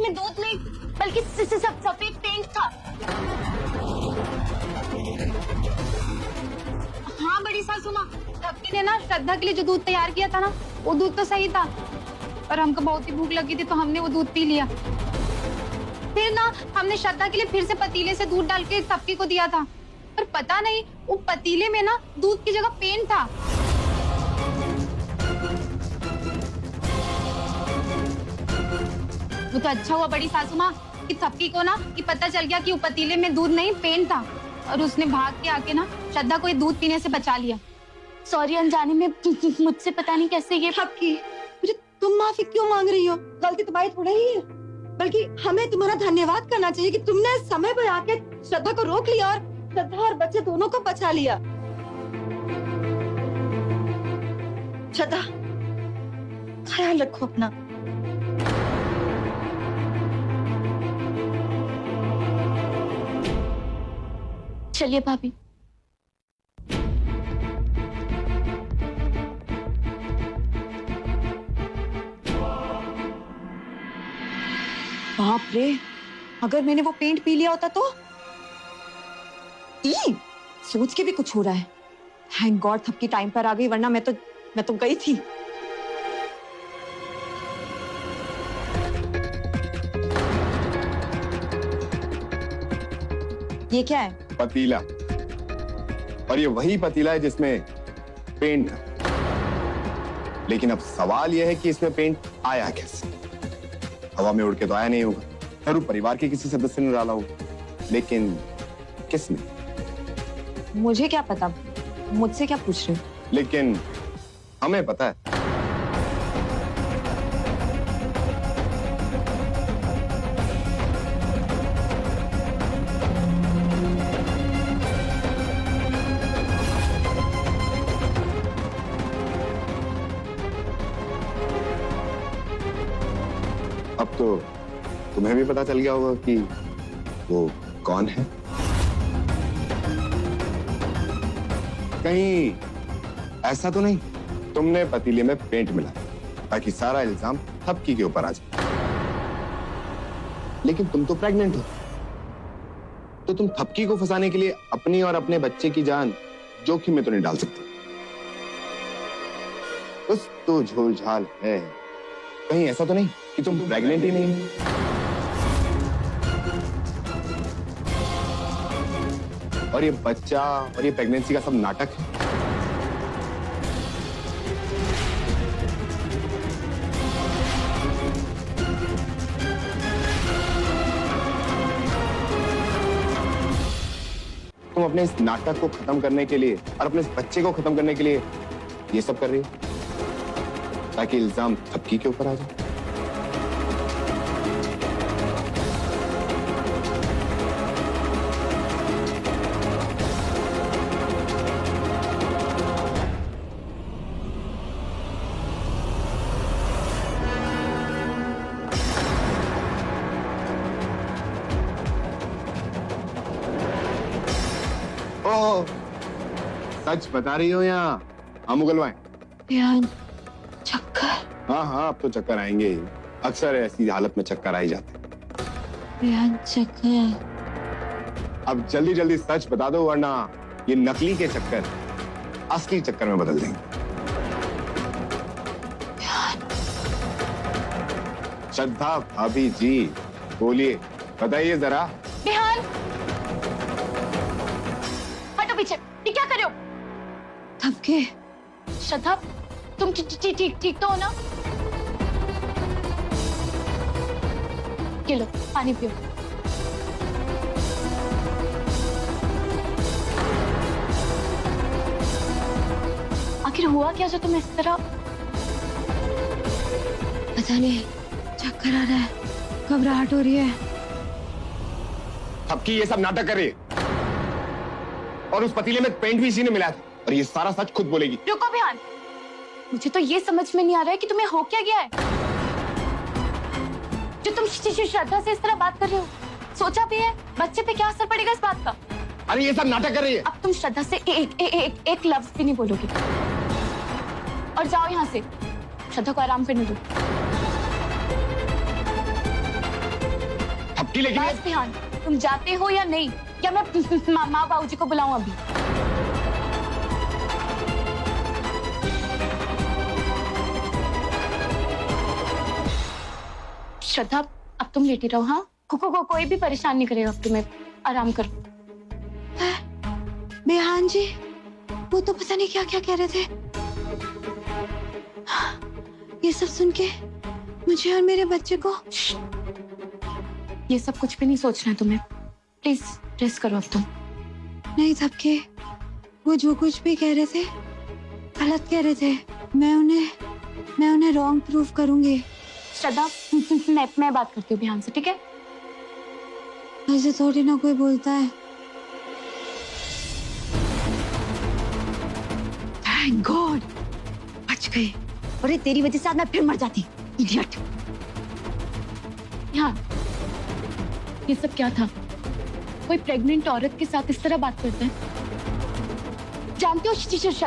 में दूध नहीं बल्कि सफेद पेंट था। हाँ बड़ी सासू माँ, ठपकी ने ना श्रद्धा के लिए जो दूध तैयार किया था ना, वो दूध तो सही था, पर हमको बहुत ही भूख लगी थी तो हमने वो दूध पी लिया। फिर ना हमने श्रद्धा के लिए फिर से पतीले से दूध डाल के ठपकी को दिया था, पर पता नहीं वो पतीले में ना दूध की जगह पेंट था। वो तो अच्छा हुआ बड़ी सासू माँ कि ठपकी को ना कि पता चल गया कि वो पतीले में दूध नहीं पेंट था, और उसने भाग के आके ना श्रद्धा को दूध पीने से बचा लिया। सॉरी, अनजाने में मुझसे पता नहीं कैसे ये। ठपकी, मुझे तुम माफी क्यों मांग रही हो? गलती तुम्हारी थोड़ा ही है, बल्कि हमें तुम्हारा धन्यवाद करना चाहिए कि तुमने समय पर आके श्रद्धा को रोक लिया और श्रद्धा और बच्चे दोनों को बचा लिया। श्रद्धा, ख्याल रखो अपना। चलिए भाभी। बाप रे, अगर मैंने वो पेंट पी लिया होता तो? सोच के भी कुछ हो रहा है। थैंक गॉड ठपकी टाइम पर आ गई, वरना मैं तो गई थी। ये क्या है? पतीला, और ये वही पतीला है जिसमें पेंट है। लेकिन अब सवाल यह है कि इसमें पेंट आया कैसे? हवा में उड़ के तो आया नहीं होगा, जरूर परिवार के किसी सदस्य ने डाला होगा, लेकिन किसने? मुझे क्या पता, मुझसे क्या पूछ रहे हो? लेकिन हमें पता है। अब तो तुम्हें भी पता चल गया होगा कि वो कौन है। कहीं ऐसा तो नहीं तुमने पतीले में पेंट मिला ताकि सारा इल्जाम ठपकी के ऊपर आ जाए? लेकिन तुम तो प्रेग्नेंट हो, तो तुम ठपकी को फंसाने के लिए अपनी और अपने बच्चे की जान जोखिम में तो नहीं डाल सकती। कुछ तो झोल झाल है। कहीं ऐसा तो नहीं कि तुम प्रेग्नेंट ही नहीं हो? और ये बच्चा और ये प्रेगनेंसी का सब नाटक है। तुम अपने इस नाटक को खत्म करने के लिए और अपने इस बच्चे को खत्म करने के लिए ये सब कर रही हो ताकि इल्जाम ठपकी के ऊपर आ जाए। ओह, सच बता रही हो या हम उगलवाएं? चक्कर। हाँ, अब तो चक्कर आएंगे ही। अक्सर ऐसी हालत में चक्कर आ ही जाते हैं। चक्कर। अब जल्दी जल्दी सच बता दो, वरना ये नकली के चक्कर असली चक्कर में बदल देंगे। श्रद्धा भाभी जी, बोलिए, बताइए जरा। बिहान, हटो पीछे। ये क्या कर रहे हो? ठपकी, श्रद्धा, तुम ठीक तो हो ना? ये लो पानी पियो। आखिर हुआ क्या जो तुम इस तरह? पता नहीं, चक्कर आ रहा है, घबराहट हो रही है। ठपकी ये सब नाटक कर रही है, और उस पतीले में पेंट भी इसी ने मिलाया था, और ये सारा सच खुद बोलेगी। रुको बिहान, मुझे तो ये समझ में नहीं आ रहा है कि तुम्हें हो क्या गया है जो तुम श्रद्धा से इस तरह बात कर रहे हो। सोचा भी है बच्चे पे क्या असर पड़ेगा इस बात का? अरे ये सब नाटक कर रही है। अब तुम श्रद्धा से एक लफ्ज भी नहीं बोलोगे, और जाओ यहाँ से। श्रद्धा को आराम करने दो। सबकी, लेकिन बस ध्यान, तुम जाते हो या नहीं, या मैं माँ बाबूजी को बुलाऊं अभी? श्रद्धा, अब तुम लेटी रहो। हाँ, कोई भी परेशान नहीं करेगा अब तुम्हें। आराम करो। बेहान जी, वो तो पता नहीं क्या क्या कह रहे थे। ये सब सुन के मुझे और मेरे बच्चे को। ये सब कुछ भी नहीं सोचना है तुम्हें। प्लीज रेस्ट करो अब तुम। नहीं थपके, वो जो कुछ भी कह रहे थे गलत कह रहे थे। मैं उन्हें रॉन्ग प्रूफ करूंगी। श्रद्धा, मैं बात करती हूँ ध्यान से, ठीक है? ऐसे थोड़ी ना कोई बोलता है। थैंक गॉड, बच गए। अरे तेरी वजह से आज मैं फिर मर जाती, इडियट। हाँ, ये सब क्या था? कोई प्रेग्नेंट औरत के साथ इस तरह बात करता है? जानते हो